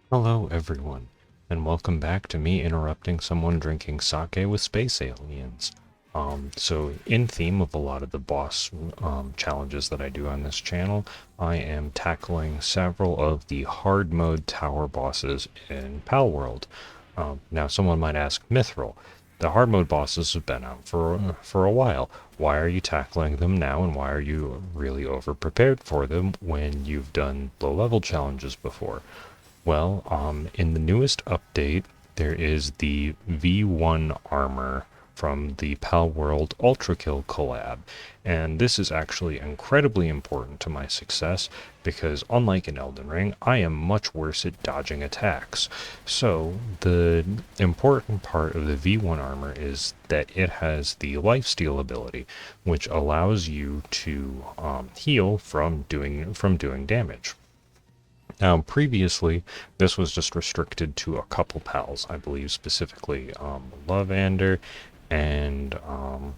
Hello everyone, and welcome back to me interrupting someone drinking sake with space aliens. So in theme of a lot of the boss challenges that I do on this channel, I am tackling several of the hard mode tower bosses in Palworld. Now someone might ask, Mithril, the hard mode bosses have been out for a while. Why are you tackling them now, and why are you really over prepared for them when you've done low level challenges before? Well, in the newest update, there is the V1 armor from the Palworld Ultrakill collab, and this is actually incredibly important to my success because, unlike in Elden Ring, I am much worse at dodging attacks. So, the important part of the V1 armor is that it has the lifesteal ability, which allows you to heal from doing damage. Now, previously, this was just restricted to a couple pals, I believe specifically Lovander, and I'm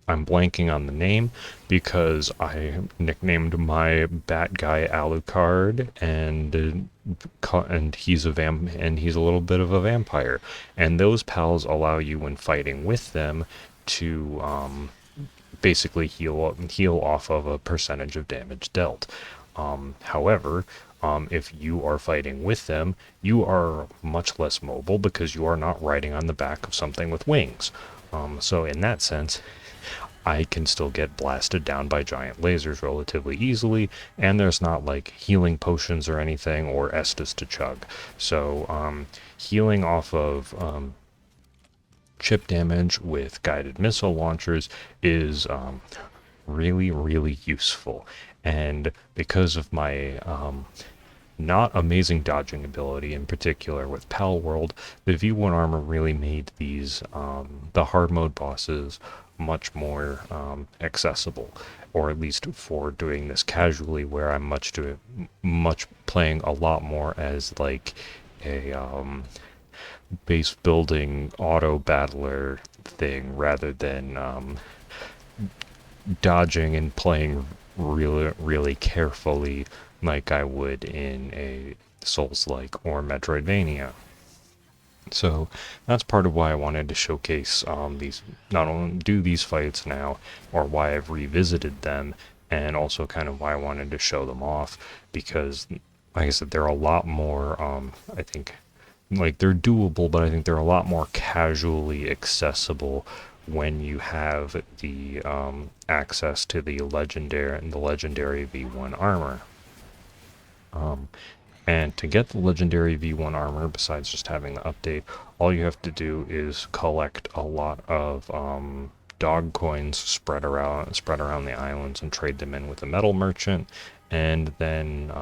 blanking on the name because I nicknamed my bat guy Alucard, and he's a little bit of a vampire, and those pals allow you when fighting with them to basically heal off of a percentage of damage dealt. However, if you are fighting with them, you are much less mobile because you are not riding on the back of something with wings. So in that sense, I can still get blasted down by giant lasers relatively easily, and there's not like healing potions or anything or Estus to chug. So healing off of chip damage with guided missile launchers is really, really useful. And because of my not amazing dodging ability, in particular with Palworld, the V1 armor really made these the hard mode bosses much more accessible, or at least for doing this casually, where I'm much playing a lot more as like a base building auto battler thing rather than dodging and playing really carefully like I would in a Souls-like or Metroidvania. So that's part of why I wanted to showcase these, not only do these fights now, or why I've revisited them, and also kind of why I wanted to show them off, because, like I said, they're a lot more, I think, like they're doable, but I think they're a lot more casually accessible when you have the access to the legendary V1 armor. Um, and to get the legendary V1 armor, besides just having the update, all you have to do is collect a lot of dog coins spread around the islands and trade them in with a metal merchant, and then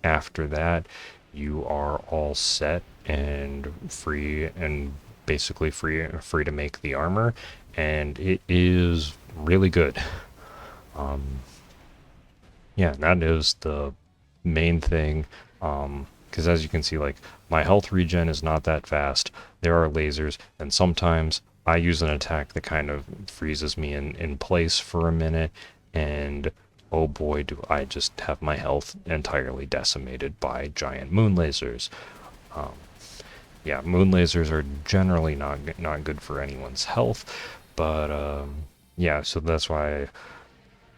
after that, you are all set and free and basically free to make the armor, and it is really good. Um, yeah, that is the main thing. Because as you can see, like my health regen is not that fast. There are lasers, and sometimes I use an attack that kind of freezes me in place for a minute, and oh boy, do I just have my health entirely decimated by giant moon lasers. Um, yeah, moon lasers are generally not good for anyone's health, but yeah, so that's why,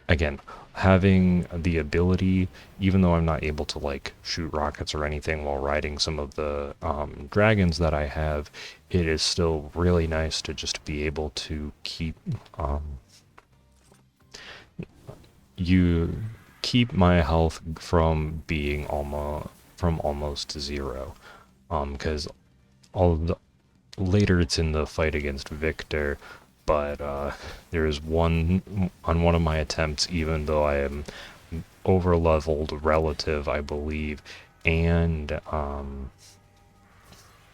again, having the ability, even though I'm not able to like shoot rockets or anything while riding some of the dragons that I have, it is still really nice to just be able to you keep my health from being almost zero. Because all the, later it's in the fight against Victor, but there is one on one of my attempts, even though I am over leveled relative, I believe, and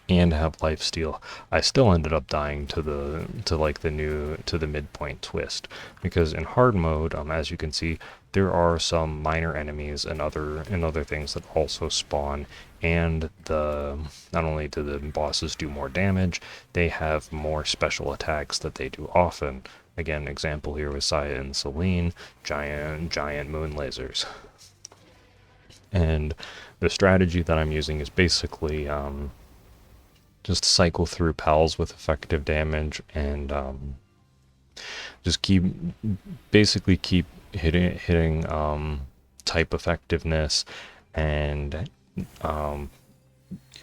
have life steal, I still ended up dying to the midpoint twist, because in hard mode, as you can see, there are some minor enemies and other things that also spawn, and the not only do the bosses do more damage, they have more special attacks that they do often. Again, example here with Saya and Celine, giant moon lasers. And the strategy that I'm using is basically just cycle through pals with effective damage and just basically keep hitting type effectiveness and um,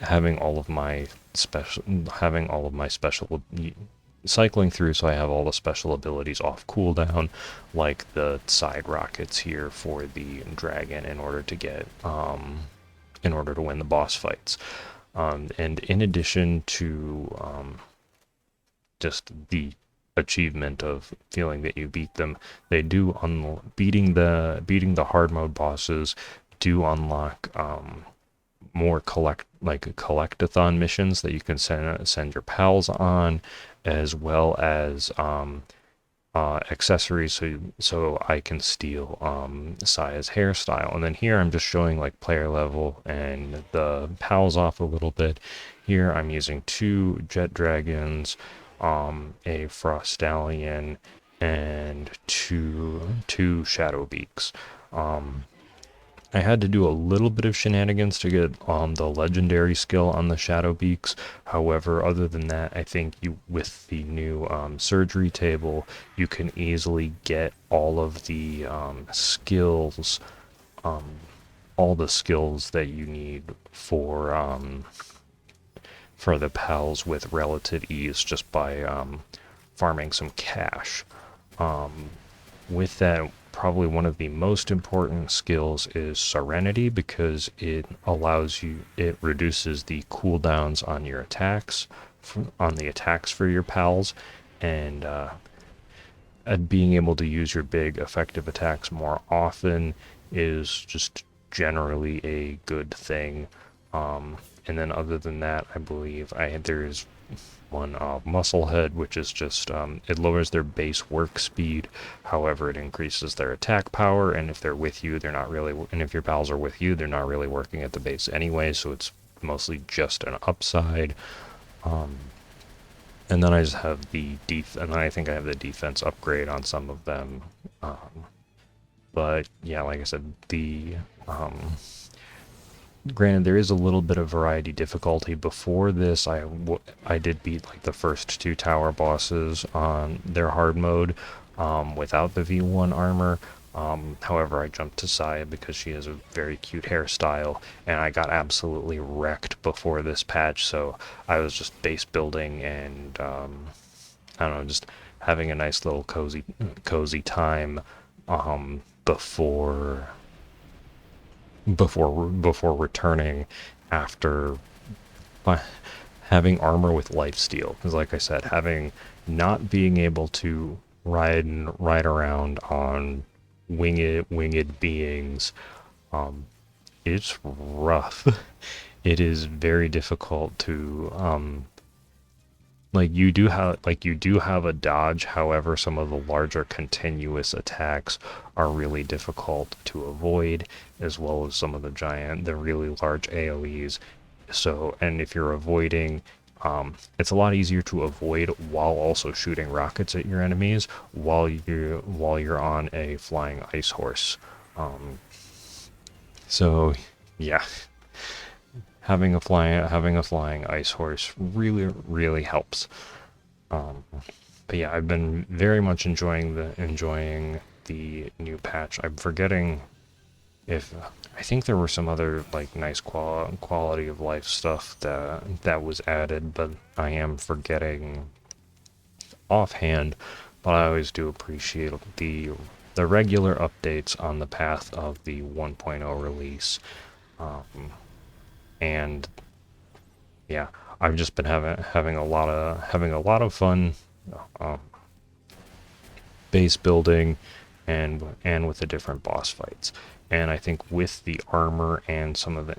having all of my special cycling through, so I have all the special abilities off cooldown, like the side rockets here for the dragon, in order to win the boss fights. And in addition to just the achievement of feeling that you beat them, they do beating the hard mode bosses do unlock more collectathon missions that you can send your pals on, as well as accessories, so I can steal Saya's hairstyle. And then here I'm just showing like player level and the pals off a little bit. Here I'm using 2 jet dragons, a frost stallion, and two shadow beaks. I had to do a little bit of shenanigans to get the legendary skill on the shadow beaks. However, other than that, I think with the new surgery table, you can easily get all of the skills, all the skills that you need for the pals with relative ease, just by farming some cash. With that, probably one of the most important skills is Serenity, because it reduces the cooldowns on your attacks, on the attacks for your pals, and being able to use your big effective attacks more often is just generally a good thing. And then other than that, I believe there's one Musclehead, which is just it lowers their base work speed. However, it increases their attack power, and if they're with you, they're not really, and if your pals are with you, they're not really working at the base anyway, so it's mostly just an upside. And then I just have and then I think I have the defense upgrade on some of them. But yeah, like I said, granted, there is a little bit of variety difficulty. Before this, I did beat like the first 2 tower bosses on their hard mode without the V1 armor. However, I jumped to Saya because she has a very cute hairstyle, and I got absolutely wrecked before this patch, so I was just base building and I don't know, just having a nice little cozy time before returning after having armor with lifesteal, because like I said, not being able to ride around on winged beings, it's rough. It is very difficult to you do have a dodge. However, some of the larger continuous attacks are really difficult to avoid, as well as some of the really large AoEs. So, and if you're avoiding, it's a lot easier to avoid while also shooting rockets at your enemies while you're on a flying ice horse. So yeah, having a flying ice horse really helps. But yeah, I've been very much enjoying the new patch. I'm forgetting if I think there were some other like nice quality of life stuff that was added, but I am forgetting offhand. But I always do appreciate the regular updates on the path of the 1.0 release. And yeah, I've just been having a lot of fun base building and with the different boss fights. And I think with the armor and some of the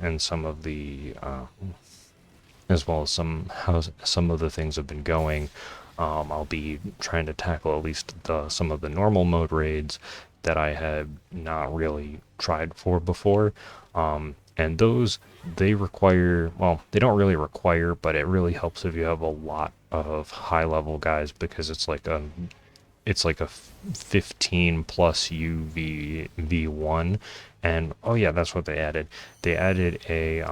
as well as how some of the things have been going, I'll be trying to tackle at least some of the normal mode raids that I had not really tried for before. And those, they don't really require, but it really helps if you have a lot of high level guys, because it's like it's like a 15 plus UV V1, and oh yeah, that's what they added. They added a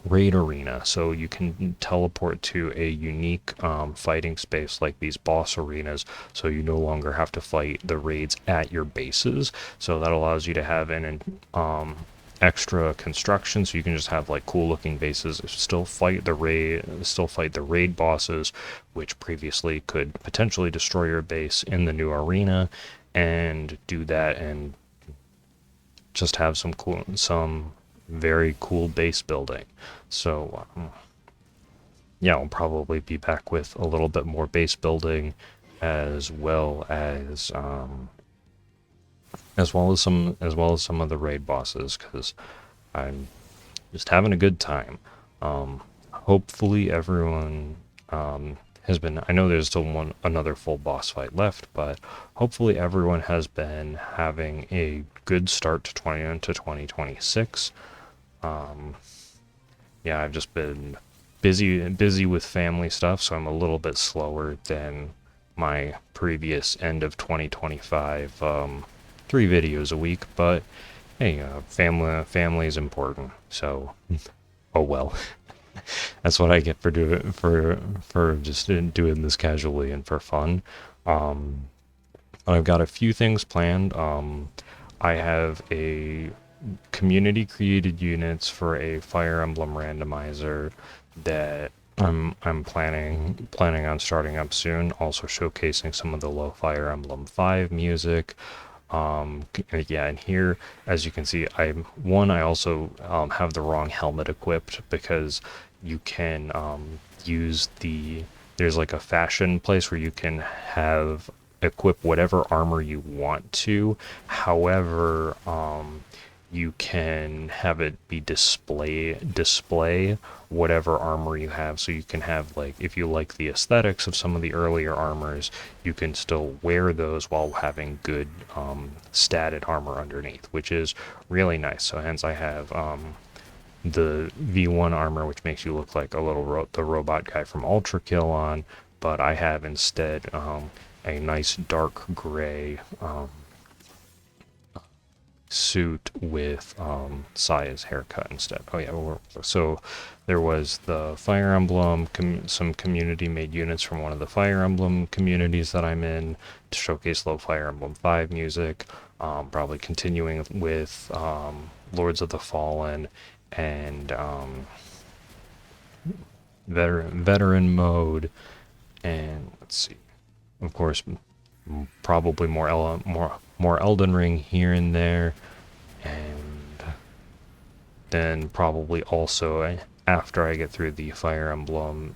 raid arena, so you can teleport to a unique fighting space like these boss arenas, so you no longer have to fight the raids at your bases. So that allows you to have an extra construction, so you can just have like cool looking bases, still fight the raid bosses, which previously could potentially destroy your base in the new arena, and do that and just have some very cool base building. So yeah, I'll probably be back with a little bit more base building, as well as some of the raid bosses, because I'm just having a good time. Hopefully everyone has been. I know there's still another full boss fight left, but hopefully everyone has been having a good start to 2026. Yeah, I've just been busy with family stuff, so I'm a little bit slower than my previous end of 2025 3 videos a week, but hey, family is important, so oh well. That's what I get for just doing this casually and for fun. I've got a few things planned. I have a community created units for a Fire Emblem randomizer that I'm planning on starting up soon. Also showcasing some of the low Fire Emblem 5 music. Yeah, and here, as you can see, I also have the wrong helmet equipped, because you can use there's like a fashion place where you can equip whatever armor you want to. However, you can have it be display whatever armor you have, so you can have, like, if you like the aesthetics of some of the earlier armors, you can still wear those while having good statted armor underneath, which is really nice. So hence I have the V1 armor, which makes you look like the robot guy from Ultrakill on, but I have instead a nice dark gray suit with Saya's haircut instead. Oh yeah, so there was the Fire Emblem, some community made units from one of the Fire Emblem communities that I'm in to showcase low Fire Emblem 5 music. Probably continuing with Lords of the Fallen and veteran mode, and let's see, of course, probably more Elden Ring here and there, and then probably also after I get through the Fire Emblem,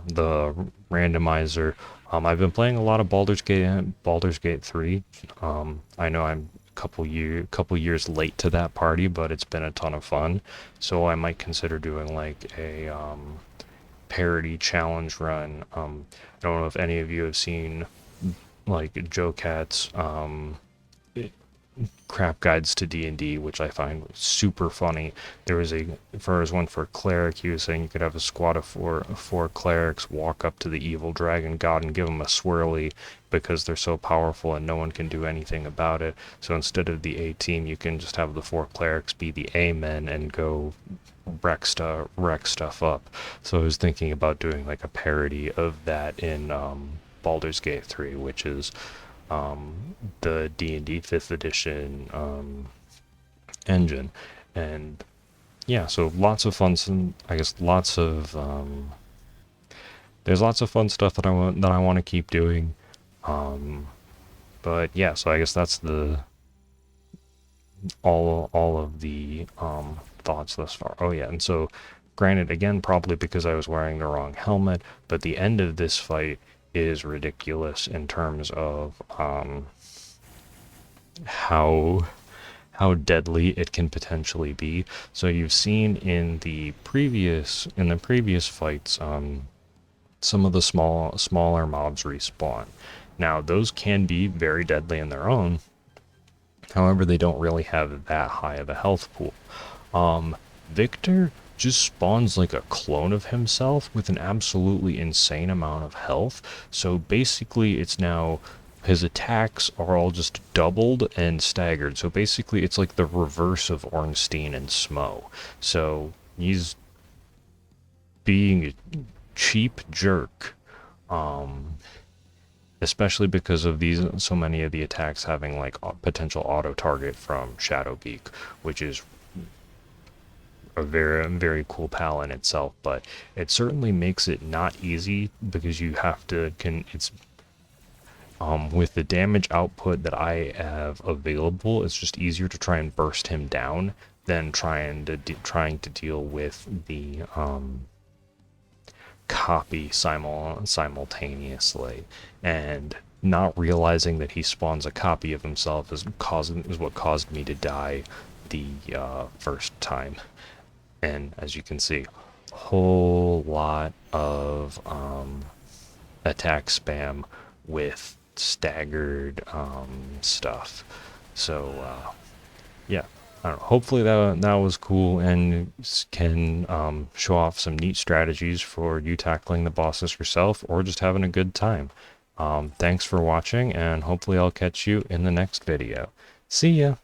the randomizer. I've been playing a lot of Baldur's Gate 3. I know I'm a couple years late to that party, but it's been a ton of fun. So I might consider doing like a parody challenge run. I don't know if any of you have seen like Joe Cat's crap guides to D&D, which I find super funny. There was one for cleric. He was saying you could have a squad of four clerics walk up to the evil dragon god and give them a swirly, because they're so powerful and no one can do anything about it. So instead of the A team, you can just have the 4 clerics be the A men and go wreck stuff up. So I was thinking about doing like a parody of that in Baldur's Gate 3, which is the D&D 5th edition engine. And yeah, so lots of fun, there's lots of fun stuff that I want to keep doing. But yeah, so I guess that's all of the thoughts thus far. Oh yeah, and so granted, again, probably because I was wearing the wrong helmet, but the end of this fight is ridiculous in terms of how deadly it can potentially be. So you've seen in the previous fights, some of the smaller mobs respawn. Now those can be very deadly in their own. However, they don't really have that high of a health pool. Victor just spawns like a clone of himself with an absolutely insane amount of health. So basically it's now his attacks are all just doubled and staggered. So basically it's like the reverse of Ornstein and Smo. So he's being a cheap jerk, especially because of these so many of the attacks having like potential auto target from Shadowbeak, which is a very cool pal in itself. But it certainly makes it not easy, because you have to it's with the damage output that I have available, it's just easier to try and burst him down than trying to deal with the copy simultaneously. And not realizing that he spawns a copy of himself is what caused me to die the first time. And as you can see, a whole lot of attack spam with staggered stuff. So yeah, I don't know. Hopefully that was cool and can show off some neat strategies for you tackling the bosses yourself or just having a good time. Thanks for watching, and hopefully I'll catch you in the next video. See ya!